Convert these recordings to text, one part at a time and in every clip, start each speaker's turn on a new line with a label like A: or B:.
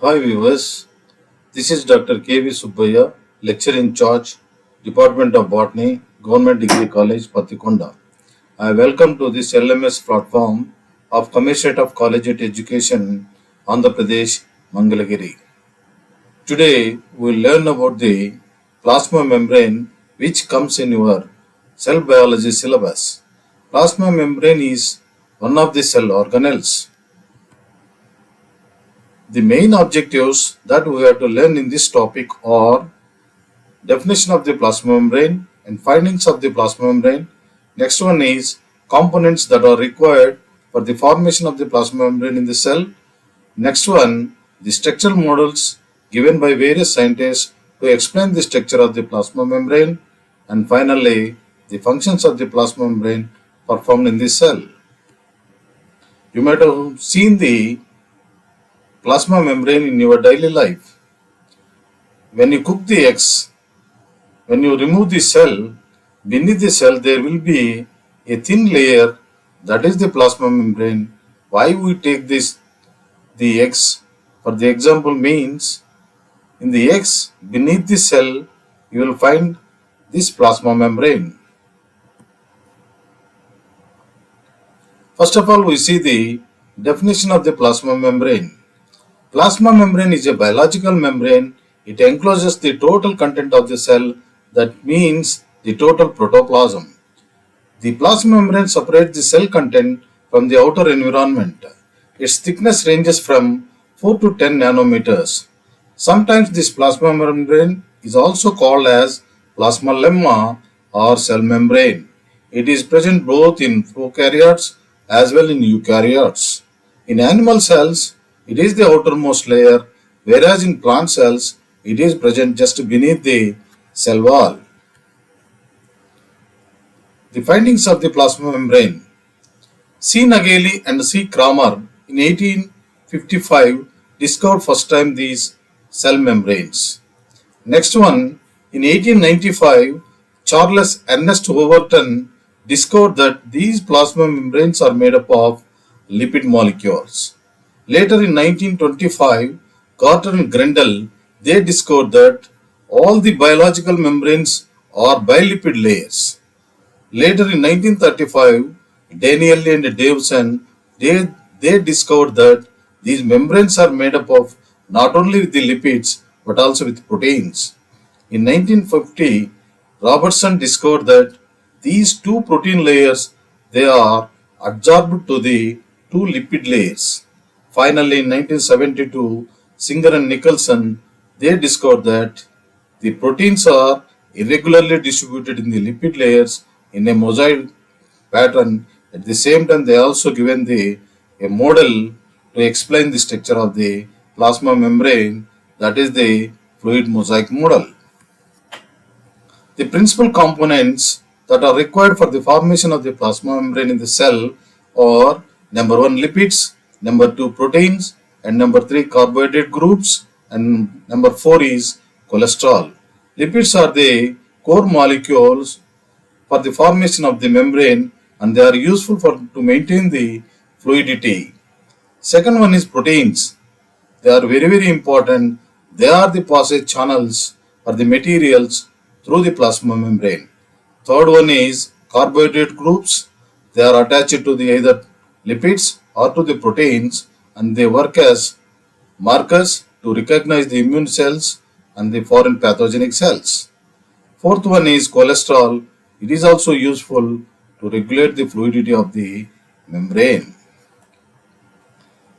A: Hi viewers, this is Dr. K.V. Subbaiah, lecturer in charge, Department of Botany, Government Degree College, Pattikonda. I welcome to this LMS platform of Commissionerate of Collegiate Education, Andhra Pradesh, Mangalagiri. Today we will learn about the plasma membrane which comes in your cell biology syllabus. Plasma membrane is one of the cell organelles. The main objectives that we have to learn in this topic are definition of the plasma membrane and findings of the plasma membrane. Next one is components that are required for the formation of the plasma membrane in the cell. Next one, the structural models given by various scientists to explain the structure of the plasma membrane. And finally, the functions of the plasma membrane performed in the cell. You might have seen the plasma membrane in your daily life. When you cook the eggs, when you remove the cell, beneath the cell there will be a thin layer, that is the plasma membrane. Why we take the eggs? For the example means, in the eggs beneath the cell you will find this plasma membrane. First of all, we see the definition of the plasma membrane. Plasma membrane is a biological membrane. It encloses the total content of the cell, that means the total protoplasm. The plasma membrane separates the cell content from the outer environment. Its thickness ranges from 4 to 10 nanometers. Sometimes this plasma membrane is also called as plasma lemma or cell membrane. It is present both in prokaryotes as well in eukaryotes. In animal cells, it is the outermost layer, whereas in plant cells, it is present just beneath the cell wall. The findings of the plasma membrane. C. Nageli and C. Kramer in 1855 discovered first time these cell membranes. Next one, in 1895, Charles Ernest Overton discovered that these plasma membranes are made up of lipid molecules. Later in 1925, Carter and Grendel, they discovered that all the biological membranes are bilipid layers. Later in 1935, Daniel and Davison, they discovered that these membranes are made up of not only with the lipids but also with proteins. In 1950, Robertson discovered that these two protein layers, they are adsorbed to the two lipid layers. Finally, in 1972, Singer and Nicholson, they discovered that the proteins are irregularly distributed in the lipid layers in a mosaic pattern. At the same time, they also given a model to explain the structure of the plasma membrane, that is the fluid mosaic model. The principal components that are required for the formation of the plasma membrane in the cell are number 1 lipids, number 2 proteins, and number 3 carbohydrate groups, and number 4 is cholesterol. Lipids are the core molecules for the formation of the membrane, and they are useful to maintain the fluidity. Second one is proteins. They are very important. They are the passage channels for the materials through the plasma membrane. Third one is carbohydrate groups. They are attached to the either lipids or to the proteins, and they work as markers to recognize the immune cells and the foreign pathogenic cells. Fourth one is cholesterol. It is also useful to regulate the fluidity of the membrane.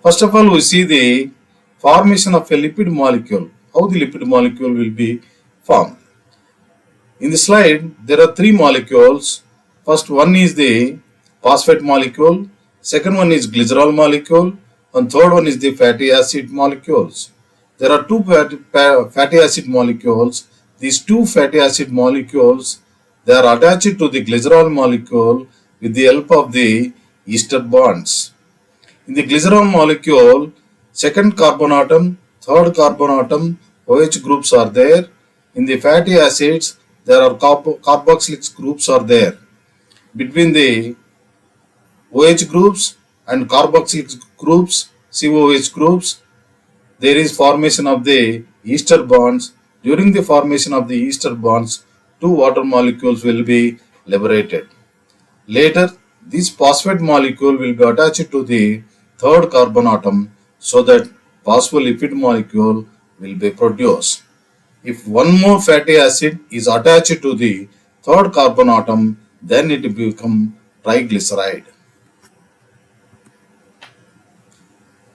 A: First of all, we see the formation of a lipid molecule. How the lipid molecule will be formed. In the slide, there are three molecules. First one is the phosphate molecule, second one is glycerol molecule, and third one is the fatty acid molecules. There are two fatty acid molecules. These two fatty acid molecules, they are attached to the glycerol molecule with the help of the ester bonds. In the glycerol molecule, second carbon atom, third carbon atom, OH groups are there. In the fatty acids, there are carboxylic groups are there. Between the OH groups and carboxylic groups, COH groups, there is formation of the ester bonds. During the formation of the ester bonds, two water molecules will be liberated. Later, this phosphate molecule will be attached to the third carbon atom so that phospholipid molecule will be produced. If one more fatty acid is attached to the third carbon atom, then it will become triglyceride.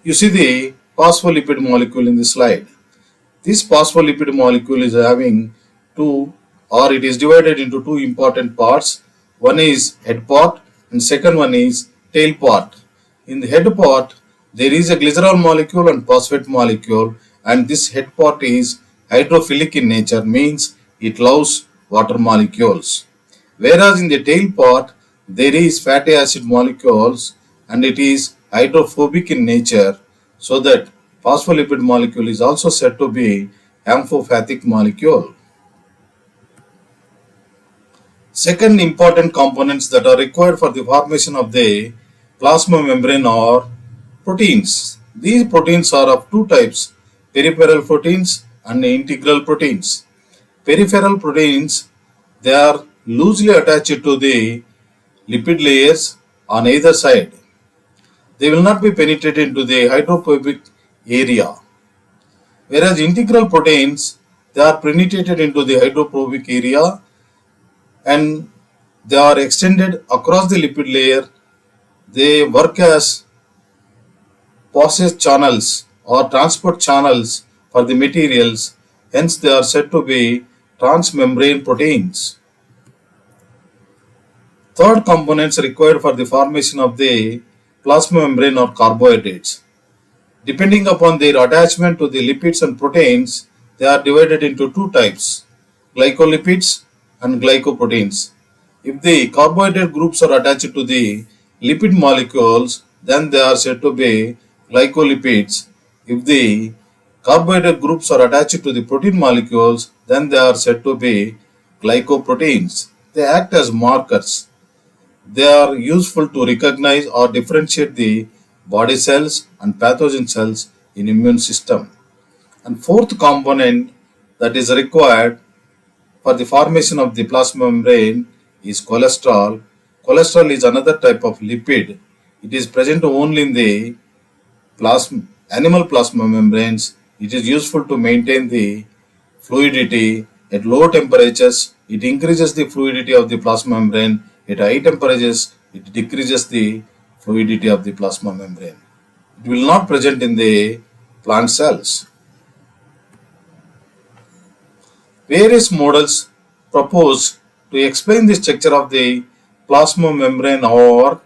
A: You see the phospholipid molecule in the slide. This phospholipid molecule is having two, or it is divided into two important parts. One is head part and second one is tail part. In the head part, there is a glycerol molecule and phosphate molecule, and this head part is hydrophilic in nature, means it loves water molecules. Whereas in the tail part, there is fatty acid molecules and it is hydrophobic in nature, so that phospholipid molecule is also said to be amphipathic molecule. Second important components that are required for the formation of the plasma membrane are proteins. These proteins are of two types, peripheral proteins and integral proteins. Peripheral proteins, they are loosely attached to the lipid layers on either side. They will not be penetrated into the hydrophobic area. Whereas integral proteins, they are penetrated into the hydrophobic area and they are extended across the lipid layer. They work as passage channels or transport channels for the materials, hence they are said to be transmembrane proteins. Third components required for the formation of the plasma membrane are carbohydrates. Depending upon their attachment to the lipids and proteins, they are divided into two types, glycolipids and glycoproteins. If the carbohydrate groups are attached to the lipid molecules, then they are said to be glycolipids. If the carbohydrate groups are attached to the protein molecules, then they are said to be glycoproteins. They act as markers. They are useful to recognize or differentiate the body cells and pathogen cells in immune system. And fourth component that is required for the formation of the plasma membrane is cholesterol. Cholesterol is another type of lipid. It is present only in the animal plasma membranes. It is useful to maintain the fluidity. At low temperatures, it increases the fluidity of the plasma membrane. At high temperatures, it decreases the fluidity of the plasma membrane. It will not present in the plant cells. Various models proposed to explain the structure of the plasma membrane are: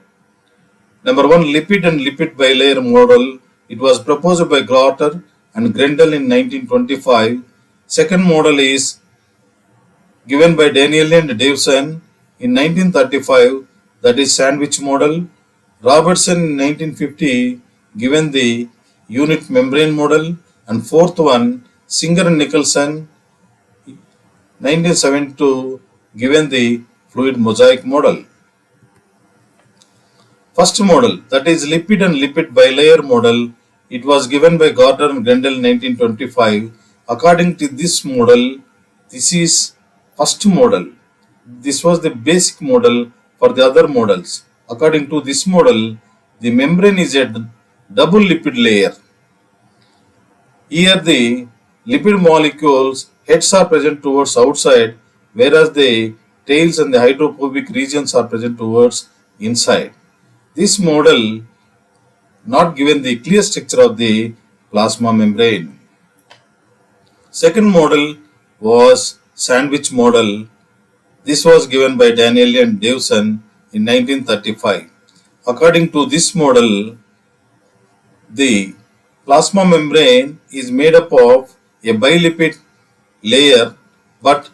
A: number one, lipid and lipid bilayer model. It was proposed by Grotter and Grendel in 1925. Second model is given by Daniel and Davison in 1935, that is sandwich model. Robertson in 1950 given the unit membrane model, and fourth one, Singer and Nicholson 1972 given the fluid mosaic model. First model, that is lipid and lipid bilayer model, it was given by Gardner and Grendel in 1925. According to this model, this is first model. This was the basic model for the other models. According to this model, the membrane is a double lipid layer. Here the lipid molecules heads are present towards outside, whereas the tails and the hydrophobic regions are present towards inside. This model not given the clear structure of the plasma membrane. Second model was sandwich model. This was given by Daniel and Davison in 1935. According to this model, the plasma membrane is made up of a bilipid layer, but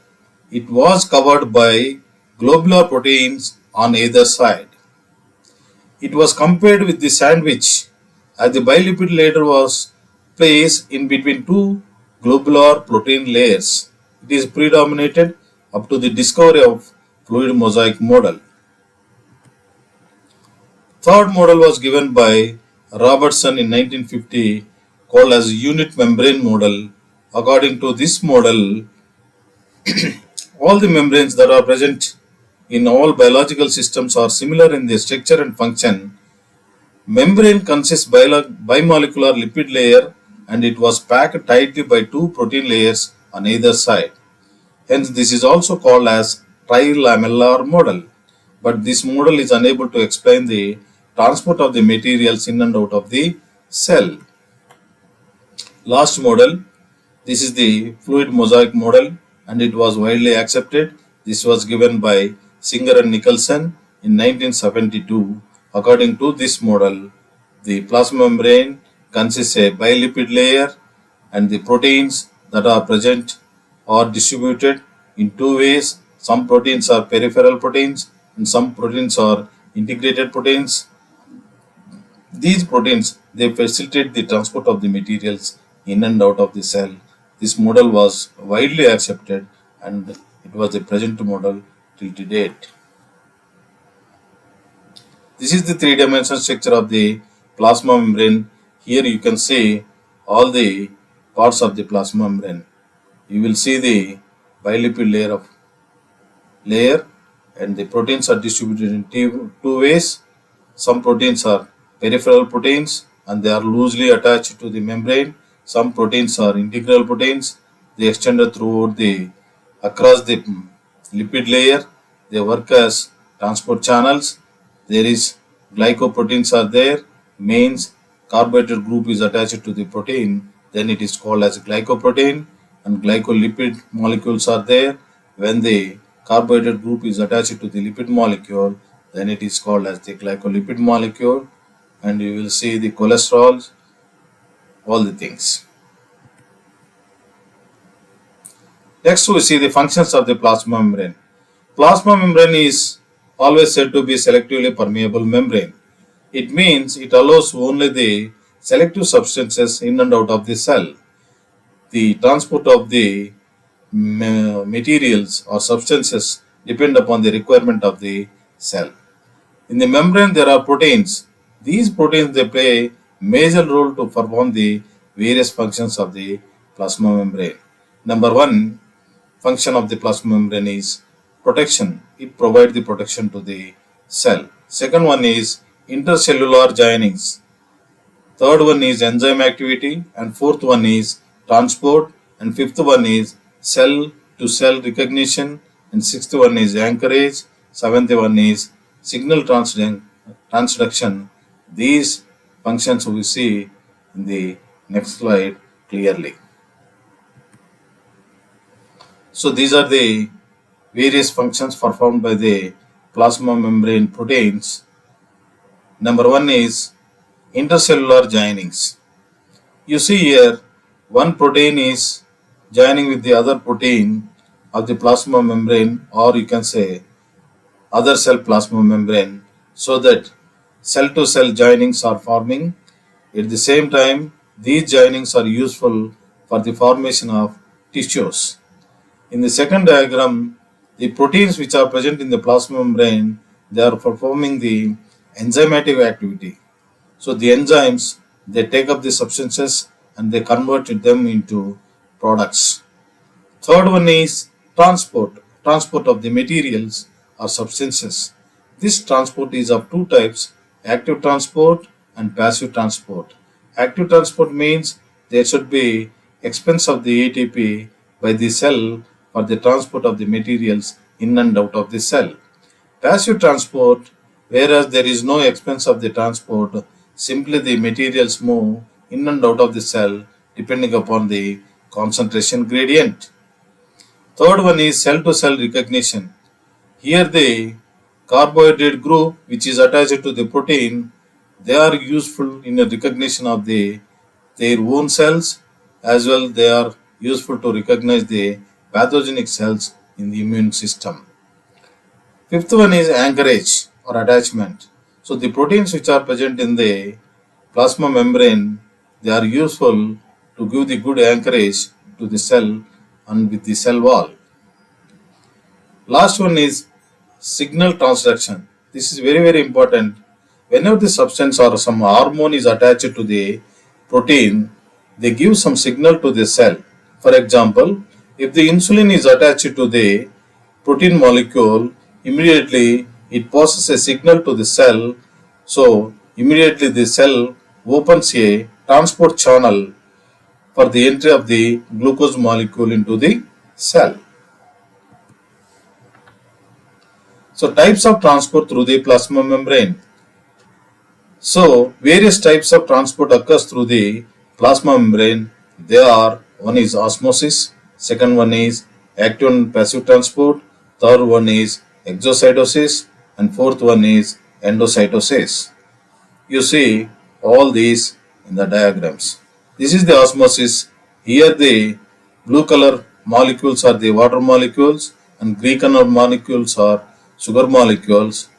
A: it was covered by globular proteins on either side. It was compared with the sandwich, as the bilipid layer was placed in between two globular protein layers. It is predominated up to the discovery of fluid mosaic model. Third model was given by Robertson in 1950. called as unit membrane model. According to this model, all the membranes that are present in all biological systems are similar in their structure and function. Membrane consists bimolecular lipid layer and it was packed tightly by two protein layers on either side. Hence, this is also called as trilamellar model. But this model is unable to explain the transport of the materials in and out of the cell. Last model, this is the fluid mosaic model and it was widely accepted. This was given by Singer and Nicholson in 1972. According to this model, the plasma membrane consists a bilipid layer and the proteins that are present are distributed in two ways. Some proteins are peripheral proteins and some proteins are integrated proteins. These proteins, they facilitate the transport of the materials in and out of the cell. This model was widely accepted and it was the present model till to date. This is the three-dimensional structure of the plasma membrane. Here you can see all the parts of the plasma membrane. You will see the bilipid layer and the proteins are distributed in two ways. Some proteins are peripheral proteins and they are loosely attached to the membrane. Some proteins are integral proteins. They extended across the lipid layer. They work as transport channels. There is glycoproteins are there. Means carbohydrate group is attached to the protein. Then it is called as glycoprotein and glycolipid molecules are there. When the carbohydrate group is attached to the lipid molecule, then it is called as the glycolipid molecule. And you will see the cholesterol, all the things. Next we see the functions of the plasma membrane. Plasma membrane is always said to be selectively permeable membrane. It means it allows only the selective substances in and out of the cell. The transport of the materials or substances depend upon the requirement of the cell. In the membrane there are proteins. These proteins they play major role to perform the various functions of the plasma membrane. Number one function of the plasma membrane is protection. It provides the protection to the cell. Second one is intercellular joinings. Third one is enzyme activity and fourth one is transport and fifth one is cell to cell recognition and sixth one is anchorage, seventh one is signal transduction. These functions we see in the next slide clearly. So these are the various functions performed by the plasma membrane proteins. Number one is intercellular joinings. You see here one protein is joining with the other protein of the plasma membrane or you can say other cell plasma membrane so that cell to cell joinings are forming. At the same time, these joinings are useful for the formation of tissues. In the second diagram, the proteins which are present in the plasma membrane, they are performing the enzymatic activity. So the enzymes, they take up the substances and they convert them into products. Third one is transport of the materials or substances. This transport is of two types, active transport and passive transport. Active transport means there should be expense of the ATP by the cell for the transport of the materials in and out of the cell. Passive transport, whereas there is no expense of the transport, simply the materials move in and out of the cell depending upon the concentration gradient. Third one is cell to cell recognition. Here the carbohydrate group which is attached to the protein, they are useful in the recognition of their own cells as well they are useful to recognize the pathogenic cells in the immune system. Fifth one is anchorage or attachment. So the proteins which are present in the plasma membrane, they are useful to give the good anchorage to the cell and with the cell wall. Last one is signal transduction. This is very important. Whenever the substance or some hormone is attached to the protein, they give some signal to the cell. For example, if the insulin is attached to the protein molecule, immediately it passes a signal to the cell. So immediately the cell opens a transport channel for the entry of the glucose molecule into the cell. So types of transport through the plasma membrane. So various types of transport occurs through the plasma membrane. They are: one is osmosis, second one is active and passive transport, third one is exocytosis, and fourth one is endocytosis. You see all these in the diagrams. This is the osmosis. Here the blue color molecules are the water molecules and green color molecules are sugar molecules.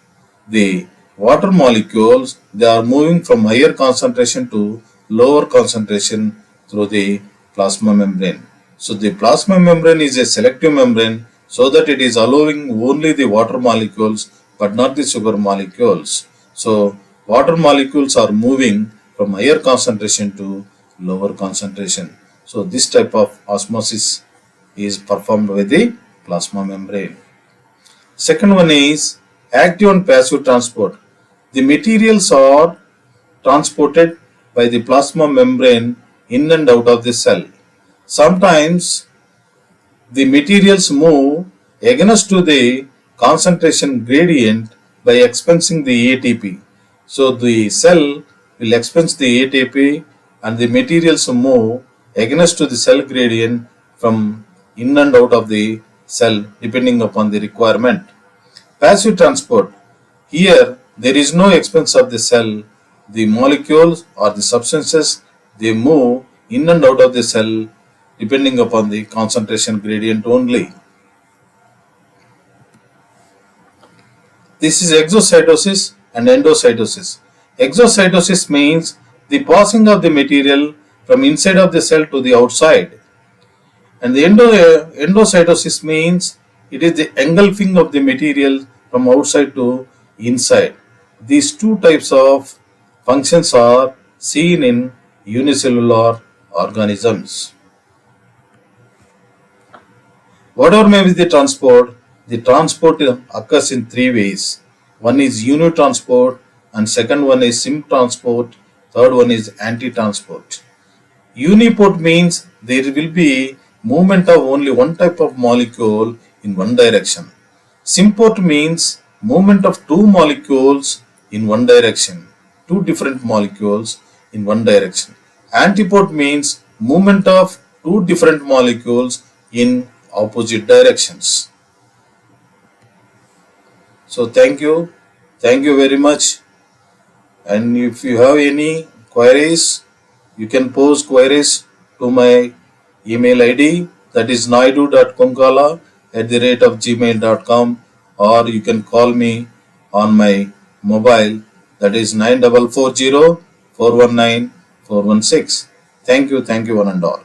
A: The water molecules, they are moving from higher concentration to lower concentration through the plasma membrane. So the plasma membrane is a selective membrane so that it is allowing only the water molecules but not the sugar molecules. So water molecules are moving from higher concentration to lower concentration. So this type of osmosis is performed with the plasma membrane. Second one is active and passive transport. The materials are transported by the plasma membrane in and out of the cell. Sometimes the materials move against to the concentration gradient by expensing the ATP. So the cell will expense the ATP and the materials move against to the cell gradient from in and out of the cell depending upon the requirement. Passive transport. Here there is no expense of the cell. The molecules or the substances, they move in and out of the cell depending upon the concentration gradient only. This is exocytosis and endocytosis. Exocytosis means the passing of the material from inside of the cell to the outside. And the endocytosis means it is the engulfing of the material from outside to inside. These two types of functions are seen in unicellular organisms. Whatever may be the transport occurs in three ways. One is unitransport, and second one is symptransport, third one is anti-transport. Uniport means there will be movement of only one type of molecule in one direction. Symport means movement of two molecules in one direction, two different molecules in one direction. Antiport means movement of two different molecules in opposite directions. So thank you very much. And if you have any queries, you can post queries to my email ID, that is naidu.kunkala@gmail.com, or you can call me on my mobile, that is 9440 419 416. Thank you one and all.